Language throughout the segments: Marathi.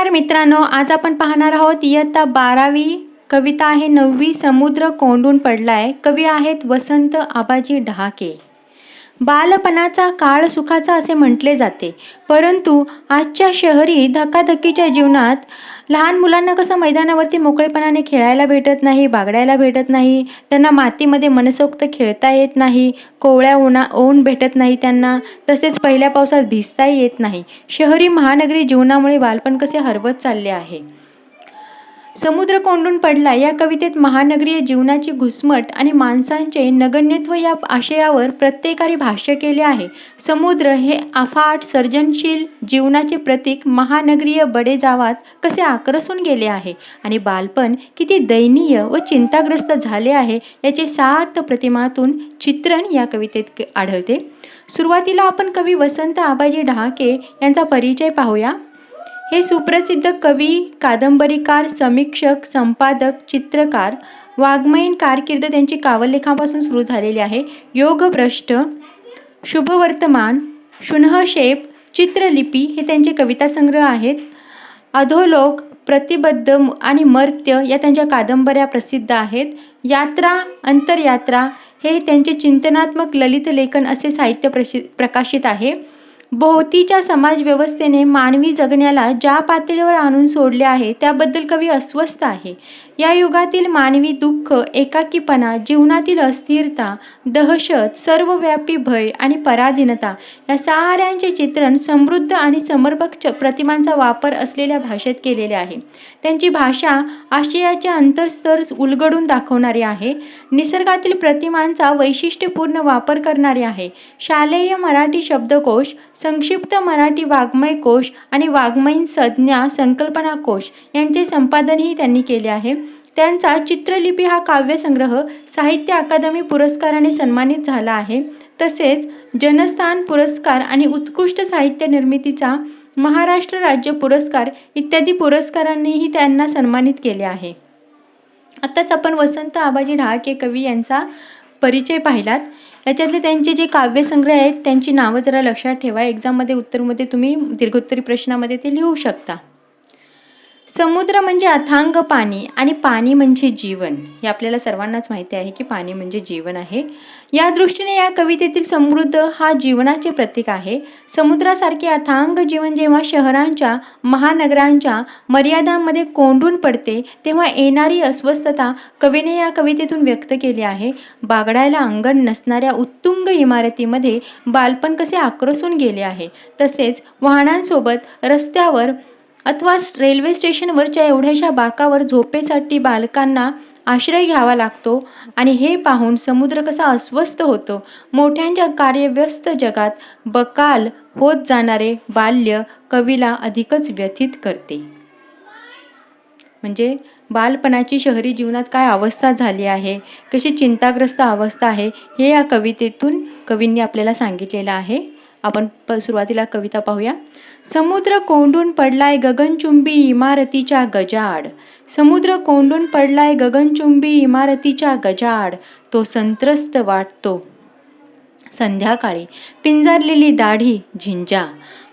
नमस्कार मित्रांनो, आज आपण पाहणार आहोत इयत्ता 12वी कविता आहे 9वी समुद्र कोंडून पडलाय. कवी आहेत वसंत आबाजी डहाके. बालपणाचा काळ सुखाचा असे म्हटले जाते, परंतु आजच्या शहरी धकाधकीच्या जीवनात लहान मुलांना कसं मैदानावरती मोकळेपणाने खेळायला भेटत नाही, बागडायला भेटत नाही, त्यांना मातीमध्ये मनसोक्त खेळता येत नाही, कोवळ्या ऊन भेटत नाही त्यांना, तसेच पहिल्या पावसात भिजताही येत नाही. शहरी महानगरी जीवनामुळे बालपण कसे हरवत चालले आहे. समुद्र कोंडून पडला या कवितेत महानगरीय जीवनाची घुसमट आणि माणसांचे नगण्यत्व या आशयावर प्रत्येकाने भाष्य केले आहे. समुद्र हे अफाट सर्जनशील जीवनाचे प्रतीक महानगरीय बडेजावात कसे आकर्षून गेले आहे आणि बालपण किती दयनीय व चिंताग्रस्त झाले आहे याचे सार्थ प्रतिमातून चित्रण या कवितेत आढळते. सुरुवातीला आपण कवी वसंत आबाजी डहाके यांचा परिचय पाहूया. हे सुप्रसिद्ध कवी, कादंबरीकार, समीक्षक, संपादक, चित्रकार. वाङ्मयीन कारकीर्द त्यांची काव्यलेखापासून सुरू झालेली आहे. योगभ्रष्ट, शुभवर्तमान, शुनःक्षेप, चित्रलिपी हे त्यांचे कविता संग्रह आहेत. अधोलोक, प्रतिबद्ध आणि मर्त्य या त्यांच्या कादंबऱ्या प्रसिद्ध आहेत. यात्रा, अंतरयात्रा हे त्यांचे चिंतनात्मक ललित लेखन असे साहित्य प्रकाशित आहे. भोवतीच्या समाजव्यवस्थेने मानवी जगण्याला ज्या पातळीवर आणून सोडले आहे त्याबद्दल कवी अस्वस्थ आहे. या युगातील मानवी दुःख, एकाकीपणा, जीवनातील अस्थिरता, दहशत, सर्वव्यापी भय आणि पराधीनता या साऱ्यांचे चित्रण समृद्ध आणि समर्पक प्रतिमांचा वापर असलेल्या भाषेत केलेले आहे. त्यांची भाषा आशयाचे अंतर्स्तर उलगडून दाखवणारी आहे. निसर्गातील प्रतिमांचा वैशिष्ट्यपूर्ण वापर करणारे आहे. शालेय मराठी शब्दकोश, संक्षिप्त मराठी वाङ्मय कोश आणि वाङ्मयीन संज्ञा संकल्पना कोश यांचे संपादनही त्यांनी केले आहे. त्यांचा चित्रलिपी हा काव्यसंग्रह साहित्य अकादमी पुरस्काराने सन्मानित झाला आहे. तसेच जनस्थान पुरस्कार आणि उत्कृष्ट साहित्य निर्मितीचा महाराष्ट्र राज्य पुरस्कार इत्यादी पुरस्कारांनीही त्यांना सन्मानित केले आहे. आताच आपण वसंत आबाजी डहाके कवी यांचा परिचय पाहिलात. याच्यातले त्यांचे जे काव्यसंग्रह आहेत त्यांची नावं जरा लक्षात ठेवा. एक्झाममध्ये उत्तरमध्ये तुम्ही दीर्घोत्तरी प्रश्नामध्ये ते लिहू शकता. समुद्र म्हणजे अथांग पाणी आणि पाणी म्हणजे जीवन. हे आपल्याला सर्वांनाच माहिती आहे की पाणी म्हणजे जीवन आहे. या दृष्टीने या कवितेतील समृद्ध हा जीवनाचे प्रतीक आहे. समुद्रासारखे अथांग जीवन जेव्हा शहरांच्या, महानगरांच्या मर्यादांमध्ये कोंडून पडते तेव्हा येणारी अस्वस्थता कवीने या कवितेतून व्यक्त केली आहे. बागडायला अंगण नसणाऱ्या उत्तुंग इमारतीमध्ये बालपण कसे आकर्षून गेले आहे. तसेच वाहनांसोबत रस्त्यावर अथवा रेल्वे स्टेशनवरच्या एवढ्याशा बाकावर झोपेसाठी बालकांना आश्रय घ्यावा लागतो आणि हे पाहून समुद्र कसा अस्वस्थ होतो. मोठ्यांच्या कार्यव्यस्त जगात बकाल होत जाणारे बाल्य कवीला अधिकच व्यथित करते. म्हणजे बालपणाची शहरी जीवनात काय अवस्था झाली आहे, कशी चिंताग्रस्त अवस्था आहे हे या कवितेतून कवींनी आपल्याला सांगितलेलं आहे. आपण सुरुवातीला कविता पाहूया. समुद्र कोंडून पडलाय गगनचुंबी इमारतीच्या गजाआड. समुद्र कोंडून पडलाय गगनचुंबी इमारतीच्या गजाआड. तो संत्रस्त वाटतो संध्याकाळी, पिंजारलेली दाढी झिंजा.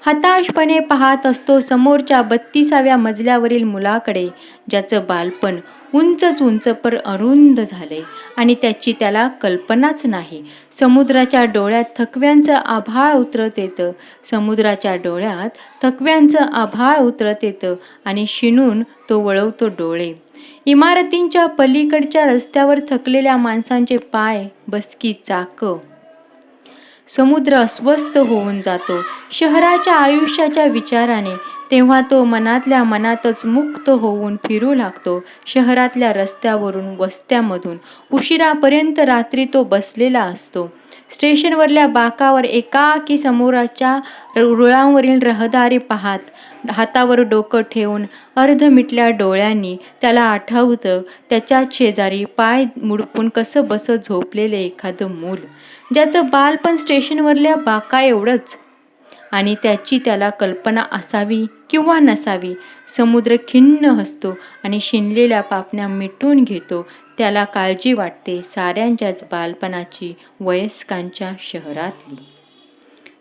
हताशपणे पाहत असतो समोरच्या 32व्या मजल्यावरील मुलाकडे, ज्याचं बालपण उंचच उंच पर अरुंद झाले आणि त्याला कल्पनाच नाही. समुद्राच्या डोळ्यात थकव्यांचं आभाळ उतरत येतं. समुद्राच्या डोळ्यात थकव्यांचं आभाळ उतरत येतं आणि शिणून तो वळवतो डोळे. इमारतींच्या पलीकडच्या रस्त्यावर थकलेल्या माणसांचे पाय, बसकी चाकं. समुद्र अस्वस्थ होऊन जातो शहराच्या आयुष्याच्या विचाराने. तेव्हा तो मनातल्या मनातच मुक्त होऊन फिरू लागतो. शहरातल्या रस्त्यावरून, वस्त्यामधून उशिरापर्यंत रात्री तो बसलेला असतो. स्टेशनवरल्या बाकावर एकाकी समोरच्या रुळांवरील रहदारी पाहत, हातावर डोकं ठेवून अर्धमिटल्या डोळ्यांनी त्याला आठवतं त्याच्याच शेजारी पाय मुडपून कसं बसत झोपलेलं एखादं मूल, ज्याचं बालपण स्टेशनवरल्या बाका एवढंच आणि त्याची त्याला कल्पना असावी किंवा नसावी. समुद्र खिन्न हसतो आणि शिनलेल्या पापण्या मिटून घेतो. त्याला काळजी वाटते साऱ्यांच्याच बालपणाची, वयस्कांच्या शहरातली.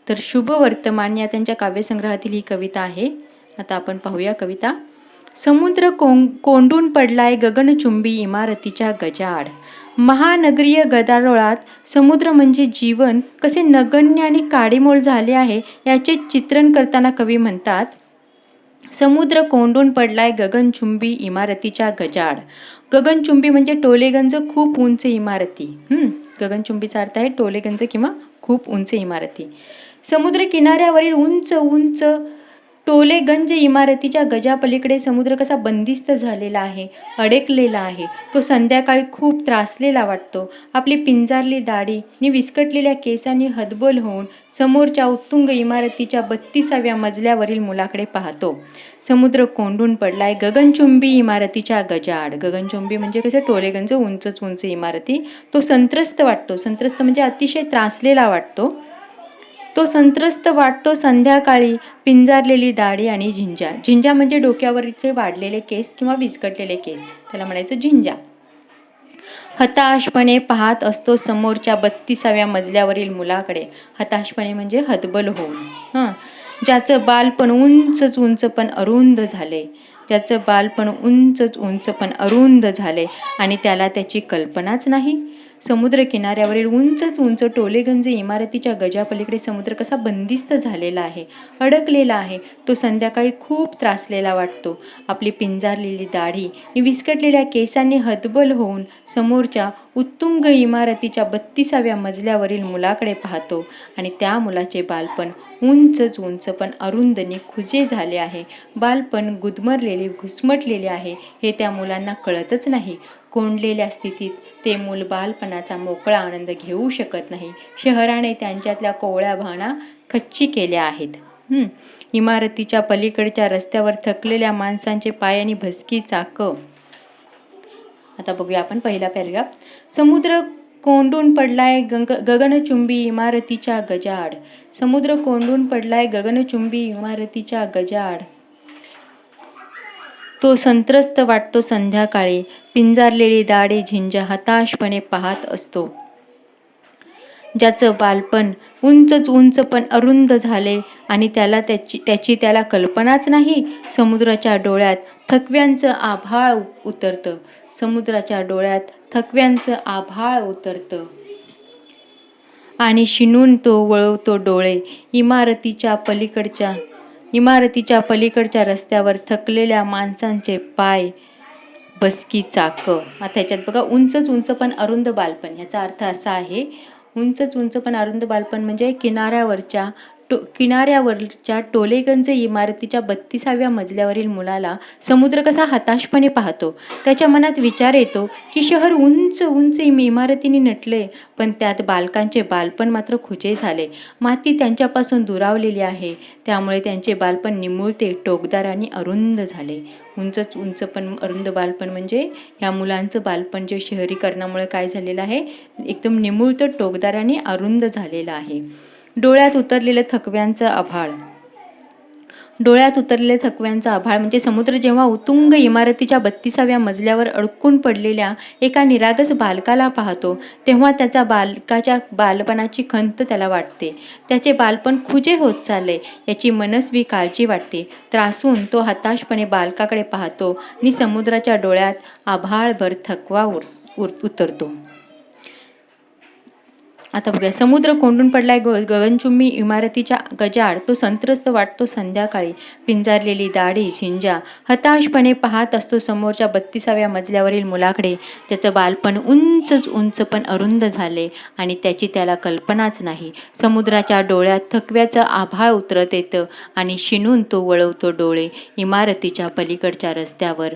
तर शुभ वर्तमान या त्यांच्या काव्यसंग्रहातील ही कविता आहे. आता आपण पाहूया कविता. समुद्र कोंडून पडलाय गगनचुंबी इमारतीच्या गजाआड. महानगरीय गदारोळात समुद्र म्हणजे जीवन कसे नगण्य आणि काडीमोल झाले आहे याचे चित्रण करताना कवी म्हणतात, समुद्र कोंडून पडलाय गगनचुंबी इमारतीच्या गजाआड. गगनचुंबी म्हणजे टोलेगंज, खूप उंच इमारती. गगनचुंबीचा अर्थ आहे टोलेगंज किंवा खूप उंच इमारती. समुद्र किनाऱ्यावरील उंच उंच टोलेगंज इमारतीच्या गजापलीकडे समुद्र कसा बंदिस्त झालेला आहे, अडकलेला आहे. तो संध्याकाळी खूप त्रासलेला वाटतो. आपली पिंजारली दाढी आणि विस्कटलेल्या केसांनी हतबल होऊन समोरच्या उत्तुंग इमारतीच्या 32व्या मजल्यावरील मुलाकडे पाहतो. समुद्र कोंडून पडलाय गगनचुंबी इमारतीच्या गजाआड. गगनचुंबी म्हणजे कसं टोलेगंज, उंचच उंच इमारती. तो संत्रस्त वाटतो. संत्रस्त म्हणजे अतिशय त्रासलेला वाटतो. तो संत्रस्त वाटतो संध्याकाळी पिंजारलेली दाढी आणि झिंजा. झिंजा म्हणजे डोक्यावरचे वाढलेले केस किंवा विस्कटलेले केस, त्याला म्हणायचं झिंजा. हताशपणे पाहत असतो समोरच्या 32व्या मजल्यावरील मुलाकडे. हताशपणे म्हणजे हतबल होऊन. ज्याचं बालपण उंचच उंच पण अरुंद झाले. त्याचं बालपण उंचच उंच पण अरुंद झाले आणि त्याला त्याची कल्पनाच नाही. समुद्र किनाऱ्यावरील उंचच उंच टोलेगंज इमारतीच्या गजापलीकडे समुद्र कसा बंदिस्त झालेला आहे, अडकलेला आहे. तो संध्याकाळी खूप त्रासलेला वाटतो. आपली पिंजारलेली दाढी आणि विस्कटलेल्या केसांनी हतबल होऊन समोरच्या उत्तुंग इमारतीच्या 32व्या मजल्यावरील मुलाकडे पाहतो आणि त्या मुलाचे बालपण उंचच उंच पण अरुंदने खुजे झाले आहे. बालपण गुदमरलेले, घुसमटलेले आहे हे त्या मुलांना कळतच नाही. कोंडलेल्या स्थितीत ते मूल बालपणाचा मोकळा आनंद घेऊ शकत नाही. शहराने त्यांच्यातल्या कोवळ्या भावना खच्ची केल्या आहेत. इमारतीच्या पलीकडच्या रस्त्यावर थकलेल्या माणसांचे पाय आणि भसकी चाकं. आता बघूया आपण पहिला पॅराग्राफ. समुद्र कोंडून पडलाय गगनचुंबी इमारतीच्या गजाआड. समुद्र कोंडून पडलाय गगनचुंबी इमारतीच्या गजाआड. तो संत्रस्त वाटतो संध्याकाळी पिंजारलेली दाढी झिंजा हताशपणे पाहत असतो. ज्याचं बालपण उंचच उंच पण अरुंद झाले आणि त्याची त्याला कल्पनाच नाही. समुद्राच्या डोळ्यात थकव्यांचं आभाळ उतरतं. समुद्राच्या डोळ्यात थकव्यांचं आभाळ उतरतं आणि शिणून तो वळवतो डोळे. इमारतीच्या पलीकडच्या रस्त्यावर थकलेल्या माणसांचे पाय, बसकी चाकं. आता ह्याच्यात बघा, उंचच उंच पण अरुंद बालपण, ह्याचा अर्थ असा आहे, उंचच उंच पण अरुंद बालपण म्हणजे किनाऱ्यावरच्या टोलेगंज इमारतीच्या 32व्या मजल्यावरील मुलाला समुद्र कसा हताशपणे पाहतो. त्याच्या मनात विचार येतो की शहर उंच उंच इमारतींनी नटले, पण त्यात बालकांचे बालपण मात्र खुजे झाले. माती त्यांच्यापासून दुरावलेली आहे, त्यामुळे त्यांचे बालपण निमुळते, टोकदार आणि अरुंद झाले. उंचच उंच पण अरुंद बालपण म्हणजे ह्या मुलांचं बालपण जे शहरीकरणामुळे काय झालेलं आहे, एकदम निमुळतं, टोकदार आणि अरुंद झालेलं आहे. डोळ्यात उतरलेलं थकव्यांचं आभाळ. डोळ्यात उतरलेले थकव्यांचा आभाळ म्हणजे समुद्र जेव्हा उत्तुंग इमारतीच्या 32व्या मजल्यावर अडकून पडलेल्या एका निरागस बालकाला पाहतो, तेव्हा त्याच्या बालपणाची खंत त्याला वाटते. त्याचे बालपण खुजे होत चालले याची मनस्वी काळजी वाटते. त्रासून तो हताशपणे बालकाकडे पाहतो आणि समुद्राच्या डोळ्यात आभाळभर थकवा उतरतो. आता बघूया. समुद्र कोंडून पडलाय गगनचुंबी इमारतीच्या गजाआड. तो संत्रस्त वाटतो संध्याकाळी पिंजारलेली दाढी झिंजा हताशपणे पाहत असतो समोरच्या 32व्या मजल्यावरील मुलाकडे. ज्याचं बालपण उंचच उंच पण अरुंद झाले आणि त्याला कल्पनाच नाही. समुद्राच्या डोळ्यात थकव्याचं आभाळ उतरत येतं आणि शिणून तो वळवतो डोळे. इमारतीच्या पलीकडच्या रस्त्यावर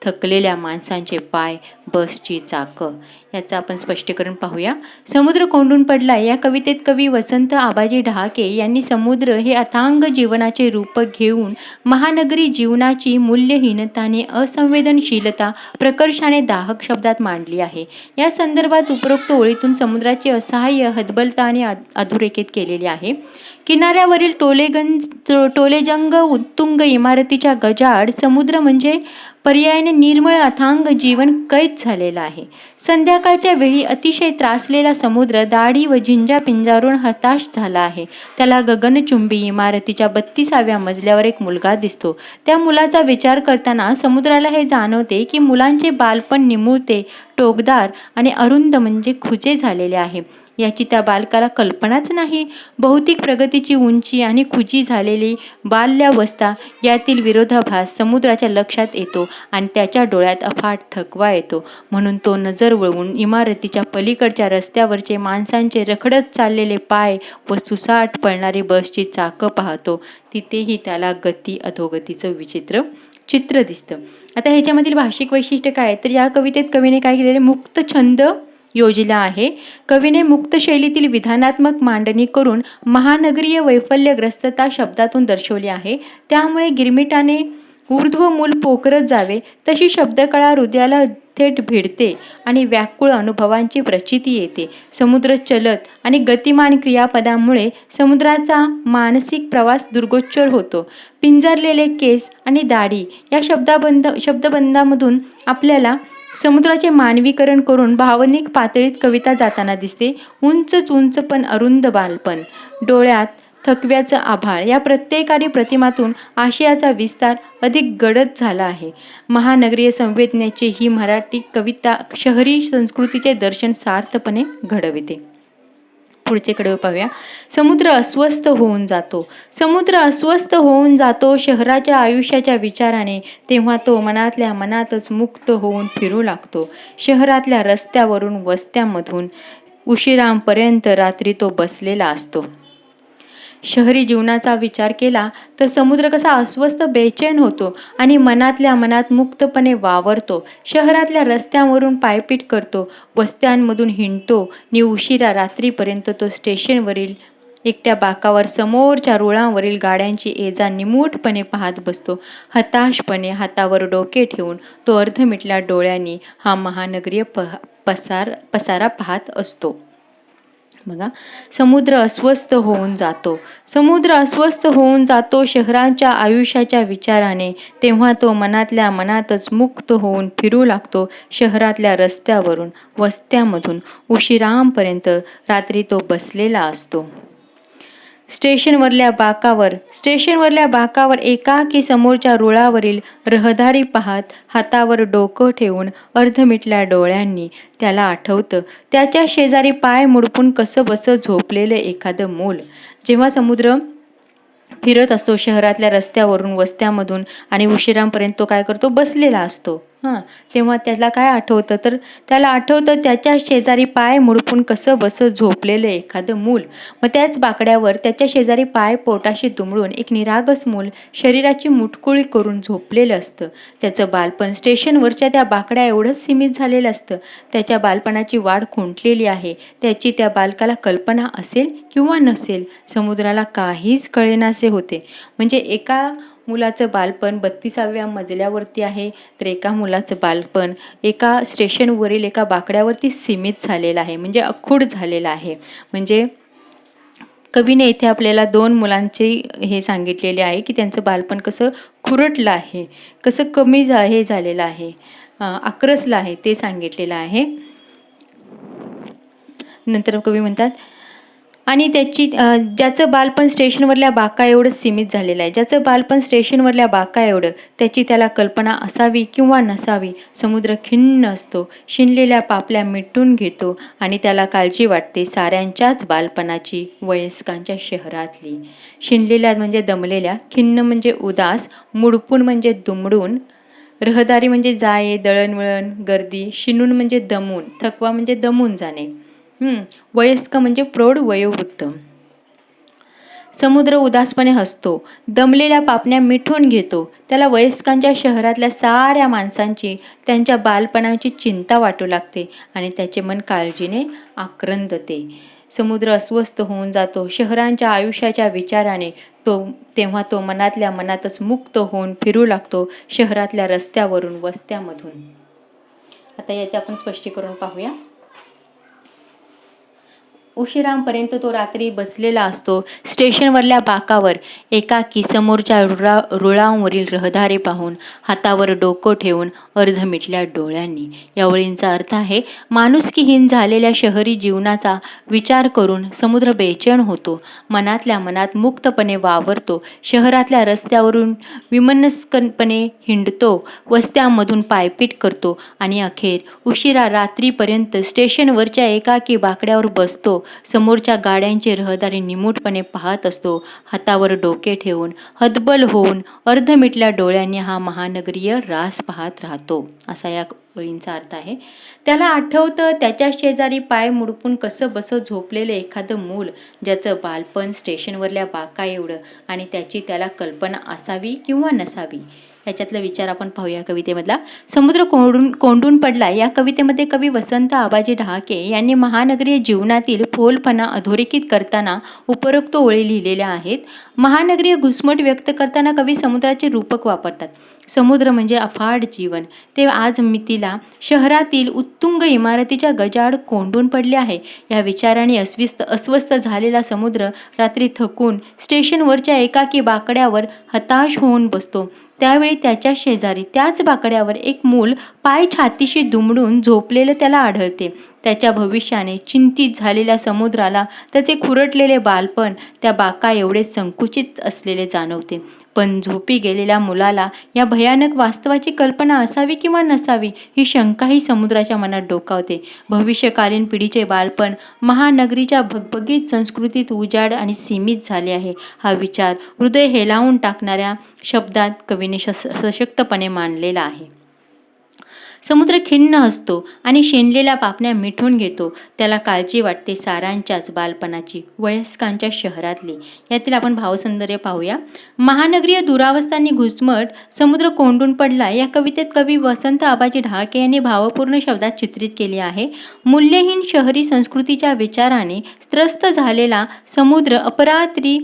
थकलेल्या माणसांचे पाय, बसची चाकं. याचं आपण स्पष्टीकरण पाहूया. समुद्र कोंडून पडलाय या कवितेत कवी वसंत आबाजी डहाके यांनी समुद्र हे अथांग जीवनाचे रूप घेऊन महानगरी जीवनाची मूल्यहीनता आणि असंवेदनशीलता प्रकर्षाने दाहक शब्दात मांडली आहे. या संदर्भात उपरोक्त ओळीतून समुद्राची असहाय्य, हतबलता आणि अधोरेखित केलेली आहे. किनाऱ्यावरील टोलेजंग उत्तुंग इमारतीच्या गजाआड समुद्र म्हणजे पर्यायाने निर्मळ अथांग जीवन कैद झालेला आहे. संध्याकाळच्या वेळी अतिशय त्रासलेला समुद्र दाढी व झिंजापिंजारून हताश झाला आहे. त्याला गगनचुंबी इमारतीच्या 32व्या मजल्यावर एक मुलगा दिसतो. त्या मुलाचा विचार करताना समुद्राला हे जाणवते की मुलांचे बालपण निमुळते, टोकदार आणि अरुंद म्हणजे खुजे झालेले आहे. याची त्या बालकाला कल्पनाच नाही. भौतिक प्रगतीची उंची आणि खुजी झालेली बाल्यावस्था यातील विरोधाभास समुद्राच्या लक्षात येतो आणि त्याच्या डोळ्यात अफाट थकवा येतो. म्हणून तो नजर वळवून इमारतीच्या पलीकडच्या रस्त्यावरचे माणसांचे रखडत चाललेले पाय व सुसाट पळणारी बसची चाकं पाहतो. तिथेही त्याला गती अधोगतीचं विचित्र चित्र दिसतं. आता ह्याच्यामधील भाषिक वैशिष्ट्य काय, तर या कवितेत कवीने काय केलेले, मुक्त छंद योजला आहे. कवीने मुक्त शैलीतील विधानात्मक मांडणी करून महानगरीय वैफल्यग्रस्तता शब्दातून दर्शवली आहे. त्यामुळे गिरमिटाने ऊर्ध्वमूल पोखरत जावे तशी शब्दकळा हृदयाला थेट भिडते आणि व्याकुळ अनुभवांची प्रचिती येते. समुद्र चलत आणि गतिमान क्रियापदांमुळे समुद्राचा मानसिक प्रवास दुर्गोच्चर होतो. पिंजरलेले केस आणि दाढी या शब्दबंधामधून आपल्याला समुद्राचे मानवीकरण करून भावनिक पातळीत कविता जाताना दिसते. उंचच उंच पण अरुंद बालपण, डोळ्यात थकव्याचं आभाळ या प्रत्येकारी प्रतिमातून आशयाचा विस्तार अधिक गडद झाला आहे. महानगरीय संवेदनेची ही मराठी कविता शहरी संस्कृतीचे दर्शन सार्थपणे घडविते. पुढचे कडवे पाहूया. समुद्र अस्वस्थ होऊन जातो. समुद्र अस्वस्थ होऊन जातो शहराच्या आयुष्याच्या विचाराने, तेव्हा तो मनातल्या मनातच मुक्त होऊन फिरू लागतो. शहरातल्या रस्त्यावरून वस्त्यामधून उशिरांपर्यंत रात्री तो बसलेला असतो. शहरी जीवनाचा विचार केला तर समुद्र कसा अस्वस्थ बेचैन होतो आणि मनातल्या मनात मुक्तपणे वावरतो. शहरातल्या रस्त्यांवरून पायपीट करतो, वस्त्यांमधून हिंडतो आणि उशिरा रात्रीपर्यंत तो स्टेशनवरील एकट्या बाकावर समोरच्या रुळांवरील गाड्यांची ये-जा निमूटपणे पाहत बसतो. हताशपणे हातावर डोके ठेवून तो अर्धमिटल्या डोळ्यांनी हा महानगरीय पसारा पाहत असतो. बघा, समुद्र अस्वस्थ होऊन जातो. समुद्र अस्वस्थ होऊन जातो शहराच्या आयुष्याच्या विचाराने, तेव्हा तो मनातल्या मनातच मुक्त होऊन फिरू लागतो. शहरातल्या रस्त्यावरून वस्त्यामधून उशिरांपर्यंत रात्री तो बसलेला असतो. स्टेशनवरल्या बाकावर एकाकी समोरच्या रुळावरील रहदारी पाहत हातावर डोकं ठेवून अर्धमिटल्या डोळ्यांनी त्याला आठवतं त्याच्या शेजारी पाय मुडपून कसं बसं झोपलेलं एखादं मूल. जेव्हा समुद्र फिरत असतो शहरातल्या रस्त्यावरून वस्त्यामधून आणि उशिरांपर्यंत तो काय करतो, बसलेला असतो. तेव्हा त्याला काय आठवतं, तर त्याला आठवतं त्याच्या शेजारी पाय मुडपून कसं बसं झोपलेलं एखादं मूल. मग त्याच बाकड्यावर त्याच्या शेजारी पाय पोटाशी दुमडून एक निरागस मूल शरीराची मुटकुळी करून झोपलेलं असतं. त्याचं बालपण स्टेशनवरच्या त्या बाकड्या एवढंच सीमित झालेलं असतं. त्याच्या बालपणाची वाढ खुंटलेली आहे. त्याची त्या बालकाला कल्पना असेल किंवा नसेल, समुद्राला काहीच कळेनासे होते. म्हणजे एका मुलाचं बालपण 32व्या मजल्यावरती आहे, तर एका मुलाचं बालपण एका स्टेशनवरील एका बाकड्यावरती सीमित झालेलं आहे, म्हणजे अखूड झालेलं आहे. म्हणजे कवीने इथे आपल्याला 2 मुलांचे हे सांगितलेले आहे की त्यांचं बालपण कसं खुरटलं आहे, कसं कमी हे झालेलं आहे, आक्रसलं आहे ते सांगितलेलं आहे. नंतर कवी म्हणतात, आणि ज्याचं बालपण स्टेशनवरल्या बाका एवढं सीमित झालेलं आहे, ज्याचं बालपण स्टेशनवरल्या बाका एवढं, त्याची त्याला कल्पना असावी किंवा नसावी, समुद्र खिन्न असतो, शिनलेल्या पापल्या मिटून घेतो आणि त्याला काळजी वाटते साऱ्यांच्याच बालपणाची, वयस्कांच्या शहरातली. शिनलेल्या म्हणजे दमलेल्या, खिन्न म्हणजे उदास, मुडपून म्हणजे दुमडून, रहदारी म्हणजे जाये, दळणवळण, गर्दी, शिनून म्हणजे दमून, थकवा म्हणजे दमून जाणे, वयस्क म्हणजे प्रौढ वयोवृद्ध. समुद्र उदासपणे हसतो, दमलेल्या पापण्या मिठून घेतो. त्याला वयस्कांच्या शहरातल्या साऱ्या माणसांची, त्यांच्या बालपणाची चिंता वाटू लागते आणि त्याचे मन काळजीने आक्रंदते. समुद्र अस्वस्थ होऊन जातो शहरांच्या आयुष्याच्या विचाराने, तेव्हा तो मनातल्या मनातच मुक्त होऊन फिरू लागतो शहरातल्या रस्त्यावरून वस्त्यामधून. आता याचे आपण स्पष्टीकरण पाहूया. उशिरापर्यंत तो रात्री बसलेला असतो स्टेशनवरल्या बाकावर, एकाकी समोरच्या रुळांवरील रहदारी पाहून, हातावर डोकं ठेवून, अर्धमिटल्या डोळ्यांनी. या ओळींचा अर्थ आहे, माणुसकीहीन झालेल्या शहरी जीवनाचा विचार करून समुद्र बेचैन होतो, मनातल्या मनात मुक्तपणे वावरतो, शहरातल्या रस्त्यावरून विमनस्कपणे हिंडतो, वस्त्यांमधून पायपीट करतो आणि अखेर उशिरा रात्रीपर्यंत स्टेशनवरच्या एकाकी बाकड्यावर बसतो, समोरच्या गाड्यांची रहदारी निमूटपणे पाहत असतो, हातावर डोके ठेवून, हतबल होऊन, अर्धमिटल्या डोळ्यांनी हा महानगरीय रास पाहत राहतो, असा या ओळींचा अर्थ आहे. त्याला आठवतं त्याच्या शेजारी पाय मुडपून कसं बसं झोपलेलं एखादं मूल, ज्याचं बालपण स्टेशनवरल्या बाका एवढं आणि त्याची त्याला कल्पना असावी किंवा नसावी. याच्यातला विचार आपण पाहूया कवितेमधला. समुद्र कोंडून पडला या कवितेमध्ये कवी वसंत आबाजी डहाके यांनी महानगरीय जीवनातील फोलपणा अधोरेखित करताना उपरोक्त ओळी लिहिलेल्या आहेत. महानगरीय घुसमट व्यक्त करताना कवी समुद्राचे रूपक वापरतात. समुद्र म्हणजे अफाट जीवन, ते आज मितीला शहरातील उत्तुंग इमारतीच्या गजाआड कोंडून पडले आहे. या विचाराने अस्वस्थ झालेला समुद्र रात्री थकून स्टेशनवरच्या एकाकी बाकड्यावर हताश होऊन बसतो. त्यावेळी त्याच्या शेजारी त्याच बाकड्यावर एक मूल पाय छातीशी दुमडून झोपलेलं त्याला आढळते. त्याच्या भविष्याने चिंतित झालेल्या समुद्राला त्याचे खुरटलेले बालपण त्या बाका एवढे संकुचित असलेले जाणवते. पण झोपी गेलेल्या मुलाला या भयानक वास्तवाची कल्पना असावी किंवा नसावी ही शंकाही समुद्राच्या मनात डोकावते. भविष्यकालीन पिढीचे बालपण महानगरीच्या भगभगीत संस्कृतीत उजाड आणि सीमित झाले आहे, हा विचार हृदय हेलावून टाकणाऱ्या शब्दात कवीने सशक्तपणे मांडलेला आहे. समुद्र खिन्न असतो आणि शेणलेल्या पापण्या मिठून घेतो. त्याला काळजी वाटते सारांच्याच बालपणाची, वयस्कांच्या शहरातली. यातील आपण भावसौंदर्य पाहूया. महानगरीय दुरावस्थांनी घुसमट, समुद्र कोंडून पडला या कवितेत कवी वसंत आबाजी डहाके यांनी भावपूर्ण शब्दात चित्रित केले आहे. मूल्यहीन शहरी संस्कृतीच्या विचाराने त्रस्त झालेला समुद्र अपरात्री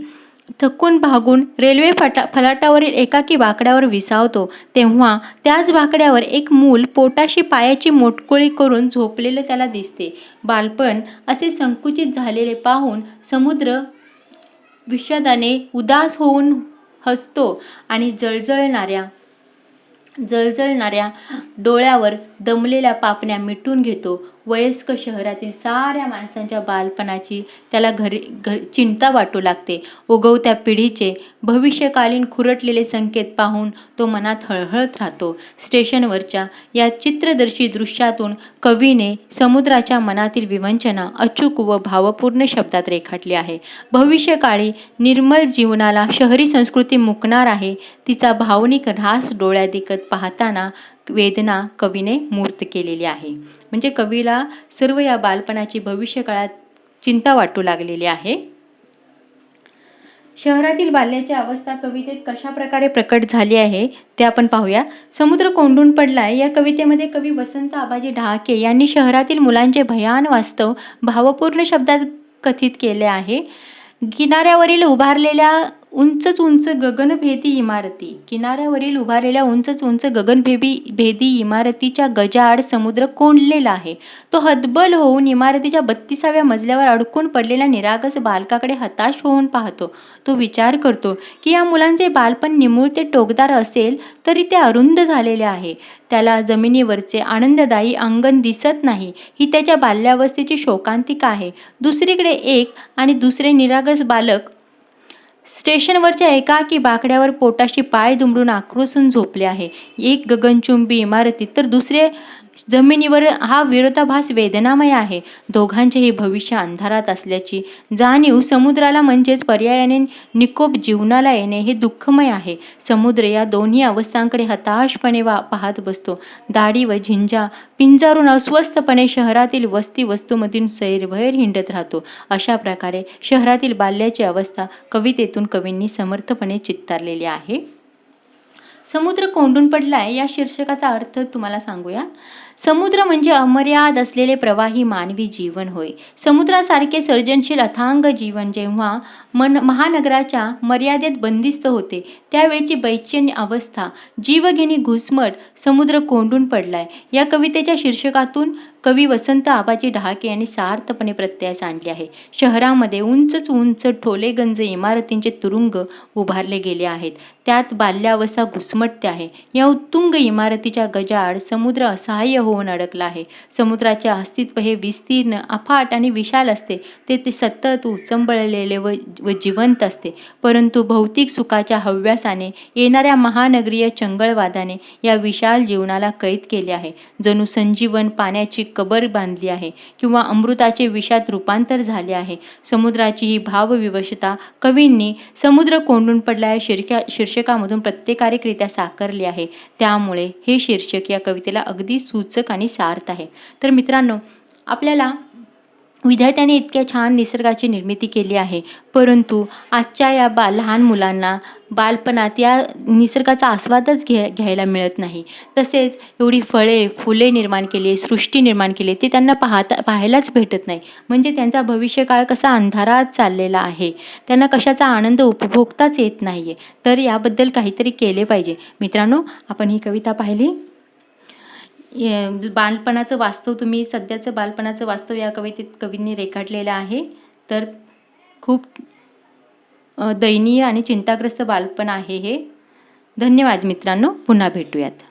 थकून भागून रेल्वे फलाटावरील एकाकी बाकड्यावर विसावतो, तेव्हा त्याच बाकड्यावर एक मूल पोटाशी पायाची मोटकुळी करून झोपलेलं त्याला दिसते. बालपण असे संकुचित झालेले पाहून समुद्र विषादाने उदास होऊन हसतो आणि जळजळणाऱ्या डोळ्यावर दमलेल्या पापण्या मिटून घेतो. वयस्क शहरातील साऱ्या माणसांच्या बालपणाची त्याला चिंता वाटू लागते. उगवत्या पिढीचे भविष्यकालीन खुरटलेले संकेत पाहून तो मनात हळहळत राहतो. स्टेशनवरच्या या चित्रदर्शी दृश्यातून कवीने समुद्राच्या मनातील विवंचना अचूक व भावपूर्ण शब्दात रेखाटली आहे. भविष्यकाळी निर्मल जीवनाला शहरी संस्कृती मुकणार आहे, तिचा भावनिक ऱ्हास डोळ्यादेखत पाहताना वेदना कवीने मूर्त केलेली आहे. म्हणजे कवीला सर्व या बालपणाची भविष्यकाळात चिंता वाटू लागलेली आहे. शहरातील बाल्याची अवस्था कवितेत कशा प्रकारे प्रकट झाली आहे ते आपण पाहूया. समुद्र कोंडून पडलाय या कवितेमध्ये कवी वसंत आबाजी डहाके यांनी शहरातील मुलांचे भयान वास्तव भावपूर्ण शब्दात कथित केले आहे. किनाऱ्यावरील उभारलेल्या उंच गगनभेदी इमारतीच्या गजाआड समुद्र कोंडलेला आहे. तो हतबल होऊन इमारतीच्या 32व्या मजल्यावर अडकून पडलेल्या निरागस बालकाकडे हताश होऊन पाहतो. तो विचार करतो की या मुलांचे बालपण निमुळते टोकदार असेल तरी ते अरुंद झालेले आहे. त्याला जमिनीवरचे आनंददायी अंगण दिसत नाही, ही त्याच्या बाल्यावस्थेची शोकांतिका आहे. दुसरीकडे एक आणि दुसरे निरागस बालक स्टेशनवरच्या एकाकी बाकड्यावर पोटाशी पाय दुमडून आक्रोशून झोपले आहे. एक गगनचुंबी इमारतीत तर दुसरे जमिनीवर. हा विरोधाभास वेदनामय आहे. दोघांचेही भविष्य अंधारात असल्याची जाणीव समुद्राला म्हणजेच पर्यायाने निकोप जीवनाला येणे हे दुःखमय आहे. समुद्र या दोन्ही अवस्थांकडे हताशपणे पाहत बसतो. दाढी व झिंजा पिंजारून अस्वस्थपणे शहरातील वस्तूमधून सैरभैर हिंडत राहतो. अशा प्रकारे शहरातील बाल्याची अवस्था कवितेतून कवींनी समर्थपणे चित्तारलेली आहे. समुद्र कोंडून पडलाय या शीर्षकाचा अर्थ तुम्हाला सांगूया. समुद्र म्हणजे अमर्याद असलेले प्रवाही मानवी जीवन होय. समुद्रासारखे सर्जनशील अथांग जीवन जेव्हा महानगराच्या मर्यादेत बंदिस्त होते, त्यावेळची बैचैन्य अवस्था, जीवघेणी घुसमट, समुद्र कोंडून पडलाय या कवितेच्या शीर्षकातून कवी वसंत आबाजी डहाके यांनी सार्थपणे प्रत्ययास आणले आहे. शहरामध्ये उंचच उंच ठोलेगंज इमारतींचे तुरुंग उभारले गेले आहेत. त्यात बाल्यावस्था घुसमटते आहे. या उत्तुंग इमारतीच्या गजाआड समुद्र असहाय्य होऊन अडकला आहे. समुद्राचे अस्तित्व हे विस्तीर्ण, अफाट आणि विशाल असते. ते सतत उचंबळलेले व जिवंत असते. परंतु भौतिक सुखाच्या हव्यासाने, येणाऱ्या महानगरीय चंगळवादाने या विशाल जीवनाला कैद केले आहे. जणू संजीवन पाण्याची कबर बांधली आहे किंवा अमृताचे विषात रूपांतर झाले आहे. समुद्राची ही भावविवशता कवींनी समुद्र कोंडून पडला या शीर्षकामधून प्रत्येकारिकरित्या साकारली आहे. त्यामुळे हे शीर्षक या कवितेला अगदी सूचक आणि सार्थ आहे. तर मित्रांनो, आपल्याला विद्यार्थ्यांनी इतक्या छान निसर्गाची निर्मिती केली आहे, परंतु आजच्या या लहान मुलांना बालपणात या निसर्गाचा आस्वादच घ्यायला मिळत नाही. तसेच एवढी फळे फुले निर्माण केली, सृष्टी निर्माण केली, ते त्यांना पाहायलाच भेटत नाही. म्हणजे त्यांचा भविष्यकाळ कसा अंधारात चाललेला आहे, त्यांना कशाचा आनंद उपभोगताच येत नाही आहे. तर याबद्दल काहीतरी केले पाहिजे. मित्रांनो, आपण ही कविता पाहिली. बालपणाचं वास्तव, तुम्ही सध्याचं बालपणाचं वास्तव या कवितेत कवींनी रेखाटलेलं आहे. तर खूप दयनीय आणि चिंताग्रस्त बालपण आहे हे. धन्यवाद मित्रांनो, पुन्हा भेटूयात.